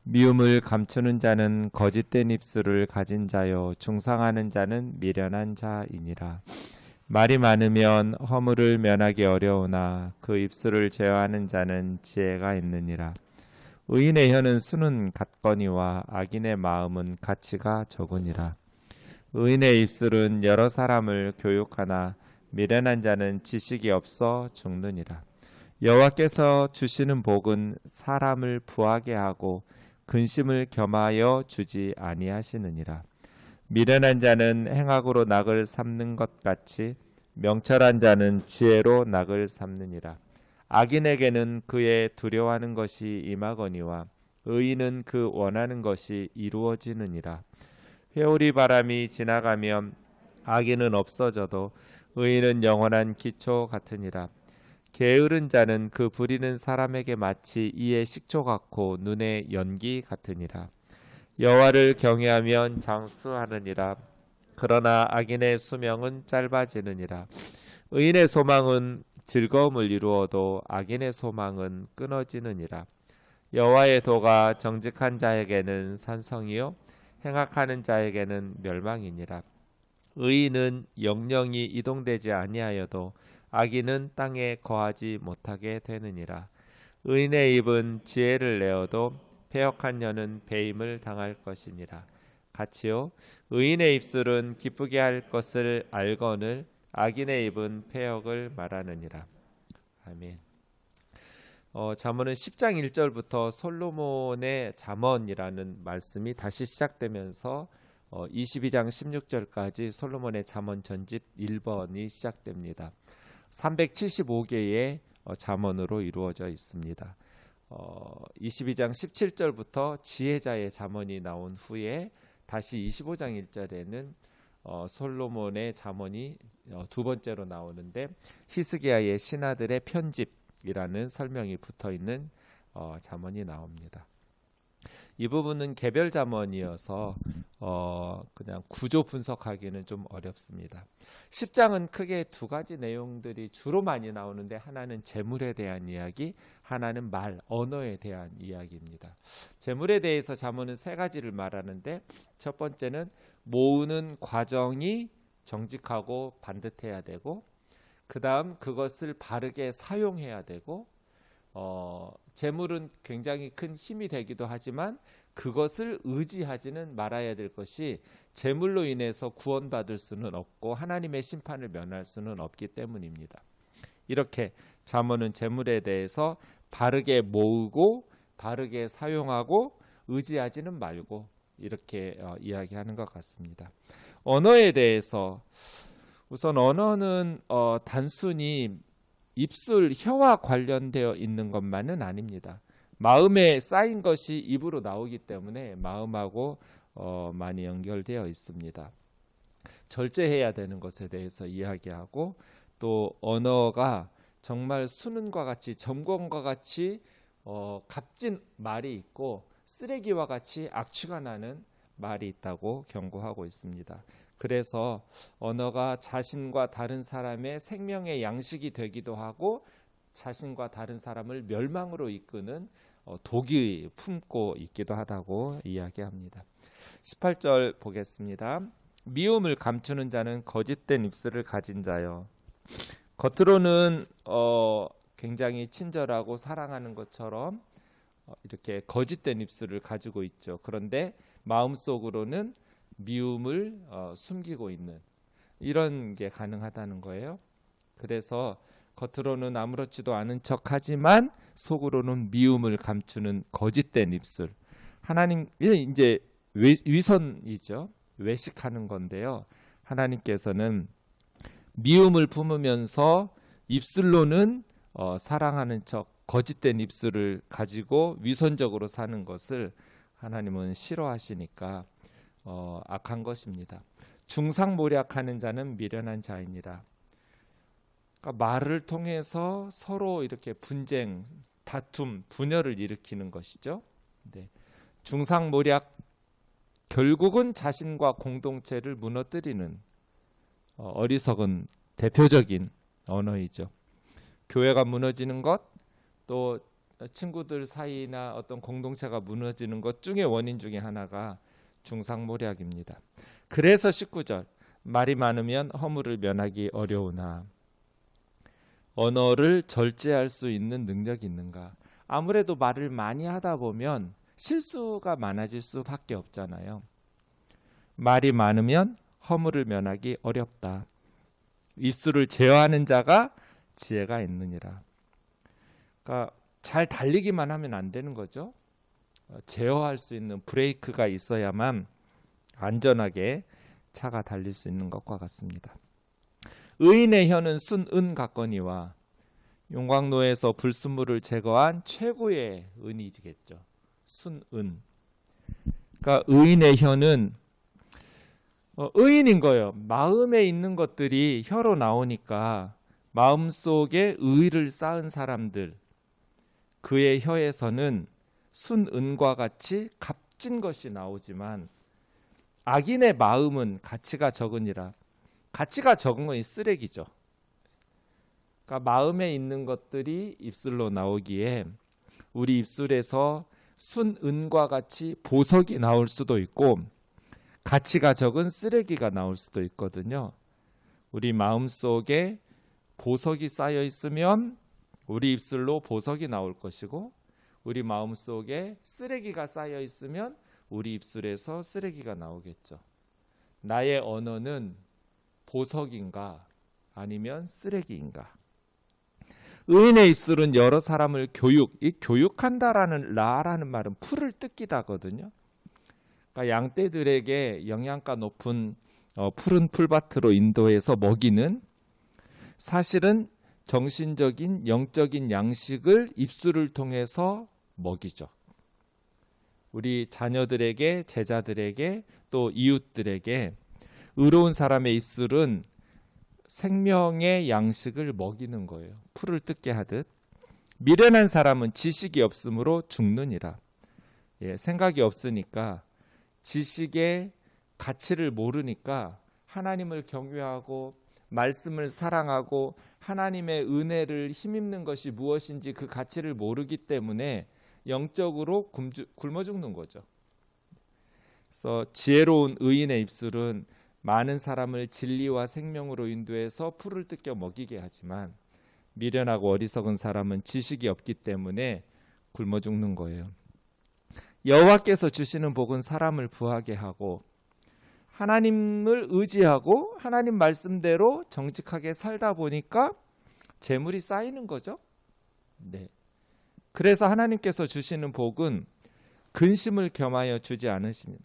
미움을 감추는 자는 거짓된 입술을 가진 자요 중상하는 자는 미련한 자이니라. 말이 많으면 허물을 면하기 어려우나 그 입술을 제어하는 자는 지혜가 있느니라. 의인의 혀는 수는 같거니와 악인의 마음은 가치가 적으니라. 의인의 입술은 여러 사람을 교육하나 미련한 자는 지식이 없어 죽느니라. 여호와께서 주시는 복은 사람을 부하게 하고 근심을 겸하여 주지 아니하시느니라. 미련한 자는 행악으로 낙을 삼는 것 같이 명철한 자는 지혜로 낙을 삼느니라. 악인에게는 그의 두려워하는 것이 임하거니와 의인은 그 원하는 것이 이루어지느니라. 회오리 바람이 지나가면 악인은 없어져도 의인은 영원한 기초 같으니라. 게으른 자는 그 부리는 사람에게 마치 이의 식초 같고 눈의 연기 같으니라. 여호와를 경외하면 장수하느니라. 그러나 악인의 수명은 짧아지느니라. 의인의 소망은 즐거움을 이루어도 악인의 소망은 끊어지느니라. 여호와의 도가 정직한 자에게는 산성이요 행악하는 자에게는 멸망이니라. 의인은 영영이 이동되지 아니하여도 악인은 땅에 거하지 못하게 되느니라. 의인의 입은 지혜를 내어도 패역한 년은 배임을 당할 것이니라. 같이요 의인의 입술은 기쁘게 할 것을 알거늘 악인의 입은 패역을 말하느니라. 아멘. 잠언은 10장 1절부터 솔로몬의 잠언이라는 말씀이 다시 시작되면서 22장 16절까지 솔로몬의 잠언 전집 1번이 시작됩니다. 375개의 잠언으로 이루어져 있습니다. 22장 17절부터 지혜자의 잠언이 나온 후에 다시 25장 1절에는 솔로몬의 잠언이 두 번째로 나오는데 히스기야의 신하들의 편집이라는 설명이 붙어있는 잠언이 나옵니다. 이 부분은 개별 잠언이어서 그냥 구조 분석하기는 좀 어렵습니다. 10장은 크게 두 가지 내용들이 주로 많이 나오는데 하나는 재물에 대한 이야기, 하나는 말, 언어에 대한 이야기입니다. 재물에 대해서 잠언은 세 가지를 말하는데 첫 번째는 모으는 과정이 정직하고 반듯해야 되고 그 다음 그것을 바르게 사용해야 되고 재물은 굉장히 큰 힘이 되기도 하지만 그것을 의지하지는 말아야 될 것이 재물로 인해서 구원받을 수는 없고 하나님의 심판을 면할 수는 없기 때문입니다. 이렇게 잠언은 재물에 대해서 바르게 모으고 바르게 사용하고 의지하지는 말고 이렇게 이야기하는 것 같습니다. 언어에 대해서 우선 언어는 단순히 입술, 혀와 관련되어 있는 것만은 아닙니다. 마음에 쌓인 것이 입으로 나오기 때문에 마음하고 많이 연결되어 있습니다. 절제해야 되는 것에 대해서 이야기하고 또 언어가 정말 수능과 같이 점검과 같이 값진 말이 있고 쓰레기와 같이 악취가 나는 말이 있다고 경고하고 있습니다. 그래서 언어가 자신과 다른 사람의 생명의 양식이 되기도 하고 자신과 다른 사람을 멸망으로 이끄는 독이 품고 있기도 하다고 이야기합니다. 18절 보겠습니다. 미움을 감추는 자는 거짓된 입술을 가진 자요. 겉으로는 굉장히 친절하고 사랑하는 것처럼 이렇게 거짓된 입술을 가지고 있죠. 그런데 마음속으로는 미움을 숨기고 있는 이런 게 가능하다는 거예요. 그래서 겉으로는 아무렇지도 않은 척하지만 속으로는 미움을 감추는 거짓된 입술. 하나님 이제 위선이죠. 외식하는 건데요. 하나님께서는 미움을 품으면서 입술로는 사랑하는 척 거짓된 입술을 가지고 위선적으로 사는 것을 하나님은 싫어하시니까 악한 것입니다. 중상모략하는 자는 미련한 자이니라. 그러니까 말을 통해서 서로 이렇게 분쟁, 다툼, 분열을 일으키는 것이죠. 네. 중상모략 결국은 자신과 공동체를 무너뜨리는 어리석은 대표적인 언어이죠. 교회가 무너지는 것, 또 친구들 사이나 어떤 공동체가 무너지는 것 중에 원인 중에 하나가 중상모략입니다. 그래서 19절 말이 많으면 허물을 면하기 어려우나 언어를 절제할 수 있는 능력이 있는가? 아무래도 말을 많이 하다 보면 실수가 많아질 수밖에 없잖아요. 말이 많으면 허물을 면하기 어렵다. 입술을 제어하는 자가 지혜가 있느니라. 그러니까 잘 달리기만 하면 안 되는 거죠. 제어할 수 있는 브레이크가 있어야만 안전하게 차가 달릴 수 있는 것과 같습니다. 의인의 혀는 순은 같거니와 용광로에서 불순물을 제거한 최고의 은이 되겠죠. 순은. 그러니까 의인의 혀는 의인인 거예요. 마음에 있는 것들이 혀로 나오니까 마음속에 의를 쌓은 사람들, 그의 혀에서는 순은과 같이 값진 것이 나오지만 악인의 마음은 가치가 적으니라. 가치가 적은 건 쓰레기죠. 그러니까 마음에 있는 것들이 입술로 나오기에 우리 입술에서 순은과 같이 보석이 나올 수도 있고 가치가 적은 쓰레기가 나올 수도 있거든요. 우리 마음속에 보석이 쌓여 있으면 우리 입술로 보석이 나올 것이고 우리 마음속에 쓰레기가 쌓여 있으면 우리 입술에서 쓰레기가 나오겠죠. 나의 언어는 보석인가 아니면 쓰레기인가? 의인의 입술은 여러 사람을 교육한다라는 라라는 말은 풀을 뜯기다거든요. 그러니까 양떼들에게 영양가 높은 푸른 풀밭으로 인도해서 먹이는 사실은 정신적인 영적인 양식을 입술을 통해서 먹이죠. 우리 자녀들에게 제자들에게 또 이웃들에게 의로운 사람의 입술은 생명의 양식을 먹이는 거예요. 풀을 뜯게 하듯. 미련한 사람은 지식이 없으므로 죽느니라. 생각이 없으니까 지식의 가치를 모르니까 하나님을 경외하고 말씀을 사랑하고 하나님의 은혜를 힘입는 것이 무엇인지 그 가치를 모르기 때문에 영적으로 굶어 죽는 거죠. 그래서 지혜로운 의인의 입술은 많은 사람을 진리와 생명으로 인도해서 풀을 뜯겨 먹이게 하지만 미련하고 어리석은 사람은 지식이 없기 때문에 굶어 죽는 거예요. 여호와께서 주시는 복은 사람을 부하게 하고 하나님을 의지하고 하나님 말씀대로 정직하게 살다 보니까 재물이 쌓이는 거죠. 네. 그래서 하나님께서 주시는 복은 근심을 겸하여 주지 않으시니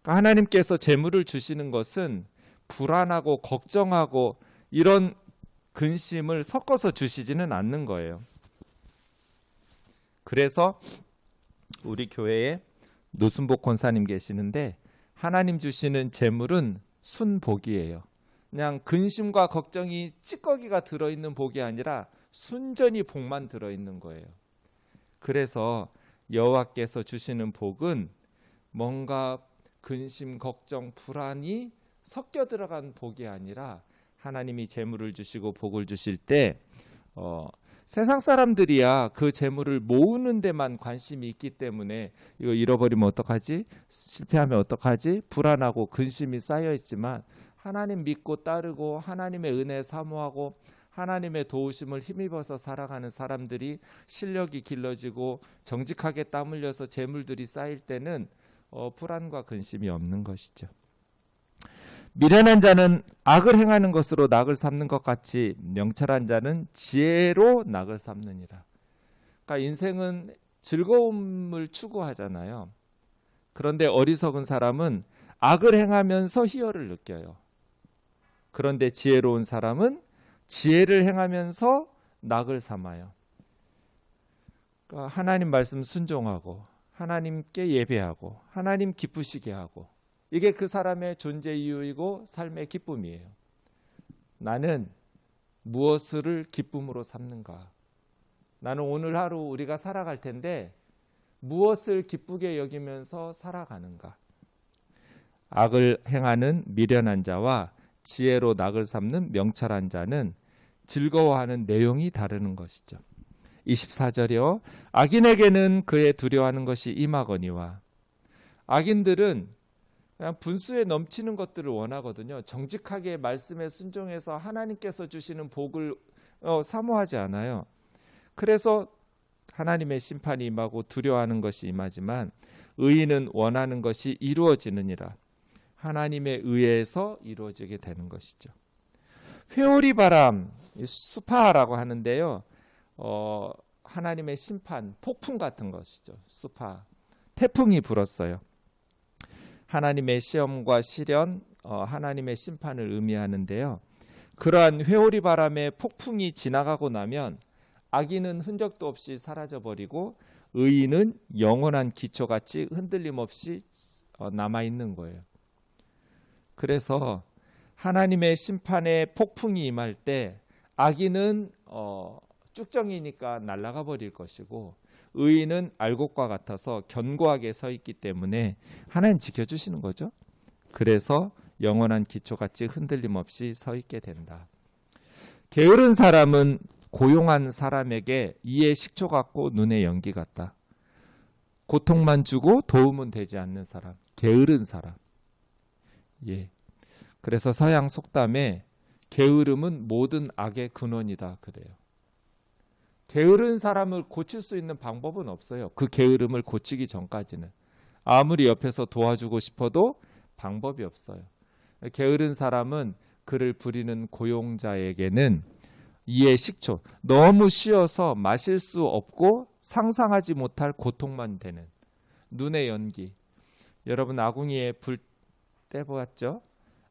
그러니까 하나님께서 재물을 주시는 것은 불안하고 걱정하고 이런 근심을 섞어서 주시지는 않는 거예요. 그래서 우리 교회에 노순복 권사님 계시는데 하나님 주시는 재물은 순복이에요. 그냥 근심과 걱정이 찌꺼기가 들어있는 복이 아니라 순전히 복만 들어있는 거예요. 그래서 여호와께서 주시는 복은 뭔가 근심, 걱정, 불안이 섞여 들어간 복이 아니라 하나님이 재물을 주시고 복을 주실 때 세상 사람들이야 그 재물을 모으는 데만 관심이 있기 때문에 이거 잃어버리면 어떡하지? 실패하면 어떡하지? 불안하고 근심이 쌓여 있지만 하나님 믿고 따르고 하나님의 은혜 사모하고 하나님의 도우심을 힘입어서 살아가는 사람들이 실력이 길러지고 정직하게 땀 흘려서 재물들이 쌓일 때는 불안과 근심이 없는 것이죠. 미련한 자는 악을 행하는 것으로 낙을 삼는 것 같이 명철한 자는 지혜로 낙을 삼느니라. 그러니까 인생은 즐거움을 추구하잖아요. 그런데 어리석은 사람은 악을 행하면서 희열을 느껴요. 그런데 지혜로운 사람은 지혜를 행하면서 낙을 삼아요. 그러니까 하나님 말씀 순종하고 하나님께 예배하고 하나님 기쁘시게 하고 이게 그 사람의 존재 이유이고 삶의 기쁨이에요. 나는 무엇을 기쁨으로 삼는가? 나는 오늘 하루 우리가 살아갈 텐데 무엇을 기쁘게 여기면서 살아가는가? 악을 행하는 미련한 자와 지혜로 낙을 삼는 명철한 자는 즐거워하는 내용이 다르는 것이죠. 24절이요. 악인에게는 그의 두려워하는 것이 임하거니와. 악인들은 그냥 분수에 넘치는 것들을 원하거든요. 정직하게 말씀에 순종해서 하나님께서 주시는 복을 사모하지 않아요. 그래서 하나님의 심판이 임하고 두려워하는 것이 임하지만 의인은 원하는 것이 이루어지느니라. 하나님의 의에서 이루어지게 되는 것이죠. 회오리 바람, 수파라고 하는데요. 하나님의 심판, 폭풍 같은 것이죠. 수파, 태풍이 불었어요. 하나님의 시험과 시련, 하나님의 심판을 의미하는데요. 그러한 회오리 바람의 폭풍이 지나가고 나면 악인은 흔적도 없이 사라져버리고 의인은 영원한 기초같이 흔들림 없이 남아있는 거예요. 그래서 하나님의 심판의 폭풍이 임할 때 악인은 쭉정이니까 날아가 버릴 것이고 의인은 알곡과 같아서 견고하게 서 있기 때문에 하나님 지켜주시는 거죠. 그래서 영원한 기초같이 흔들림 없이 서 있게 된다. 게으른 사람은 고용한 사람에게 이의 식초 같고 눈의 연기 같다. 고통만 주고 도움은 되지 않는 사람, 게으른 사람. 예. 그래서 서양 속담에 게으름은 모든 악의 근원이다 그래요. 게으른 사람을 고칠 수 있는 방법은 없어요. 그 게으름을 고치기 전까지는. 아무리 옆에서 도와주고 싶어도 방법이 없어요. 게으른 사람은 그를 부리는 고용자에게는 이의 식초, 너무 쉬어서 마실 수 없고 상상하지 못할 고통만 되는 눈의 연기. 여러분 아궁이에 불 떼보았죠?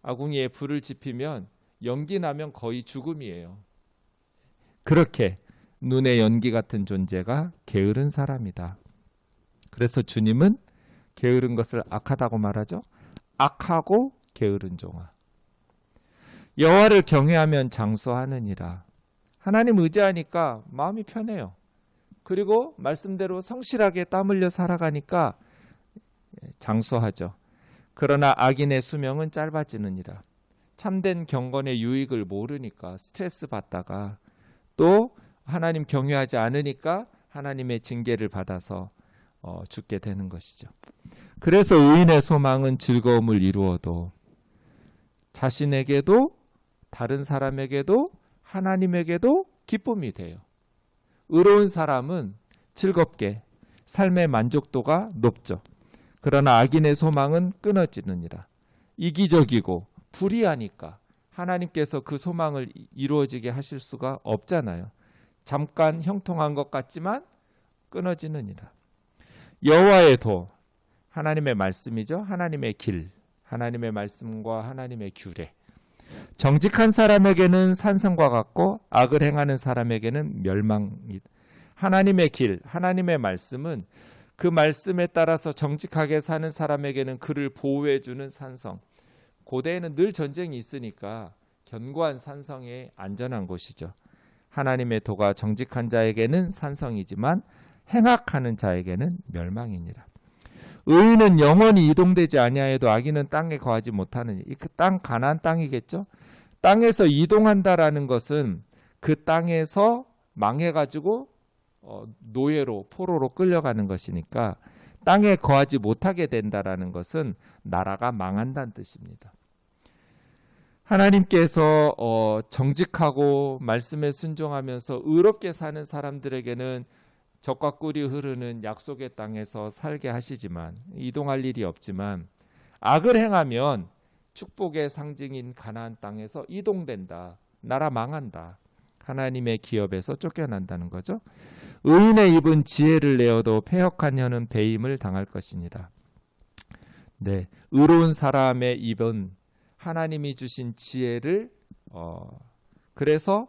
아궁이에 불을 지피면 연기 나면 거의 죽음이에요. 그렇게 눈의 연기 같은 존재가 게으른 사람이다. 그래서 주님은 게으른 것을 악하다고 말하죠. 악하고 게으른 종아. 여호와를 경외하면 장수하느니라. 하나님 의지하니까 마음이 편해요. 그리고 말씀대로 성실하게 땀 흘려 살아가니까 장수하죠. 그러나 악인의 수명은 짧아지느니라. 참된 경건의 유익을 모르니까 스트레스 받다가 또 하나님 경외하지 않으니까 하나님의 징계를 받아서 죽게 되는 것이죠. 그래서 의인의 소망은 즐거움을 이루어도 자신에게도 다른 사람에게도 하나님에게도 기쁨이 돼요. 의로운 사람은 즐겁게 삶의 만족도가 높죠. 그러나 악인의 소망은 끊어지느니라. 이기적이고 불의하니까 하나님께서 그 소망을 이루어지게 하실 수가 없잖아요. 잠깐 형통한 것 같지만 끊어지느니라. 여호와의 도, 하나님의 말씀이죠. 하나님의 길, 하나님의 말씀과 하나님의 규례. 정직한 사람에게는 산성과 같고 악을 행하는 사람에게는 멸망이. 하나님의 길, 하나님의 말씀은 그 말씀에 따라서 정직하게 사는 사람에게는 그를 보호해주는 산성. 고대에는 늘 전쟁이 있으니까 견고한 산성에 안전한 곳이죠. 하나님의 도가 정직한 자에게는 산성이지만 행악하는 자에게는 멸망이니라. 의인은 영원히 이동되지 아니하여도 악인은 땅에 거하지 못하느니. 그 땅 가나안 땅이겠죠. 땅에서 이동한다라는 것은 그 땅에서 망해가지고 노예로 포로로 끌려가는 것이니까 땅에 거하지 못하게 된다라는 것은 나라가 망한다는 뜻입니다. 하나님께서 정직하고 말씀에 순종하면서 의롭게 사는 사람들에게는 젖과 꿀이 흐르는 약속의 땅에서 살게 하시지만 이동할 일이 없지만 악을 행하면 축복의 상징인 가나안 땅에서 이동된다. 나라 망한다. 하나님의 기업에서 쫓겨난다는 거죠. 의인의 입은 지혜를 내어도 패역한 혀는 배임을 당할 것이니라. 네, 의로운 사람의 입은 하나님이 주신 지혜를 그래서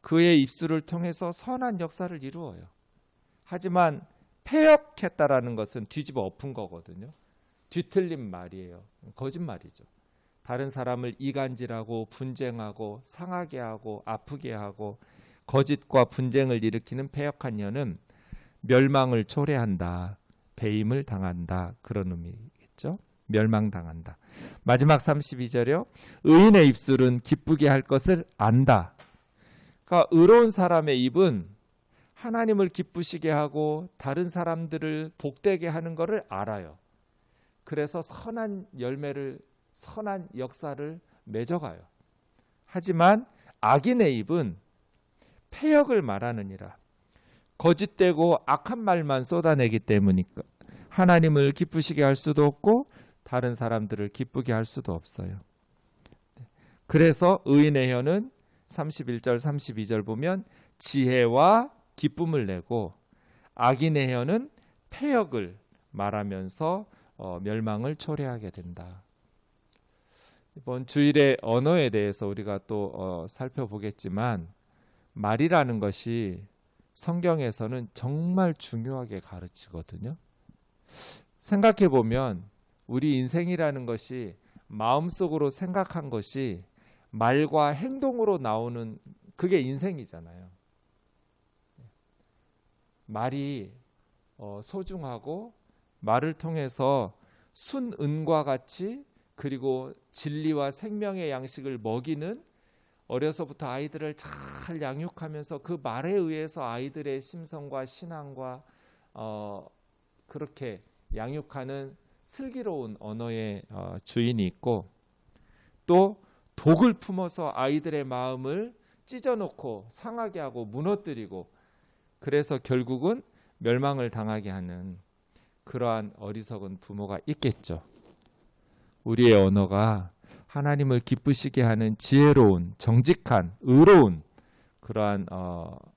그의 입술을 통해서 선한 역사를 이루어요. 하지만 패역했다라는 것은 뒤집어 엎은 거거든요. 뒤틀린 말이에요. 거짓말이죠. 다른 사람을 이간질하고 분쟁하고 상하게 하고 아프게 하고 거짓과 분쟁을 일으키는 패역한 혀는 멸망을 초래한다. 배임을 당한다. 그런 의미겠죠. 멸망당한다. 마지막 32절이요. 의인의 입술은 기쁘게 할 것을 안다. 그러니까 의로운 사람의 입은 하나님을 기쁘시게 하고 다른 사람들을 복되게 하는 것을 알아요. 그래서 선한 열매를, 선한 역사를 맺어가요. 하지만 악인의 입은 패역을 말하느니라. 거짓되고 악한 말만 쏟아내기 때문이니까 하나님을 기쁘시게 할 수도 없고 다른 사람들을 기쁘게 할 수도 없어요. 그래서 의인의 혀는 31절 32절 보면 지혜와 기쁨을 내고 악인의 혀는 패역을 말하면서 멸망을 초래하게 된다. 이번 주일의 언어에 대해서 우리가 또 살펴보겠지만 말이라는 것이 성경에서는 정말 중요하게 가르치거든요. 생각해 보면 우리 인생이라는 것이 마음속으로 생각한 것이 말과 행동으로 나오는 그게 인생이잖아요. 말이 소중하고 말을 통해서 순은과 같이 그리고 진리와 생명의 양식을 먹이는 어려서부터 아이들을 잘 양육하면서 그 말에 의해서 아이들의 심성과 신앙과 그렇게 양육하는 슬기로운 언어의 주인이 있고 또 독을 품어서 아이들의 마음을 찢어놓고 상하게 하고 무너뜨리고 그래서 결국은 멸망을 당하게 하는 그러한 어리석은 부모가 있겠죠. 우리의 언어가 하나님을 기쁘시게 하는 지혜로운, 정직한, 의로운 그러한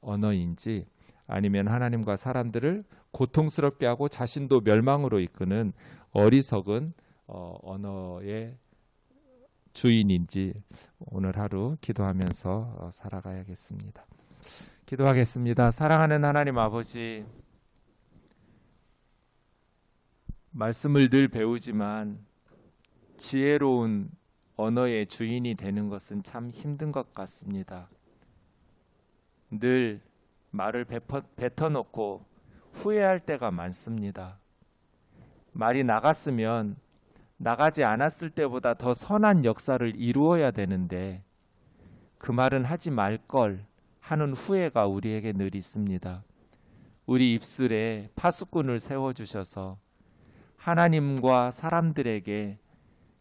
언어인지 아니면 하나님과 사람들을 고통스럽게 하고 자신도 멸망으로 이끄는 어리석은 언어의 주인인지 오늘 하루 기도하면서 살아가야겠습니다. 기도하겠습니다. 사랑하는 하나님 아버지, 말씀을 늘 배우지만 지혜로운 언어의 주인이 되는 것은 참 힘든 것 같습니다. 늘 말을 뱉어놓고 후회할 때가 많습니다. 말이 나갔으면 나가지 않았을 때보다 더 선한 역사를 이루어야 되는데 그 말은 하지 말걸 하는 후회가 우리에게 늘 있습니다. 우리 입술에 파수꾼을 세워주셔서 하나님과 사람들에게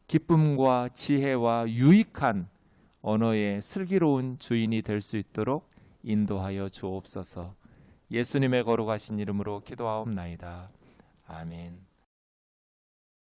기쁨과 지혜와 유익한 언어의 슬기로운 주인이 될 수 있도록 인도하여 주옵소서. 예수님의 거룩하신 이름으로 기도하옵나이다. 아멘.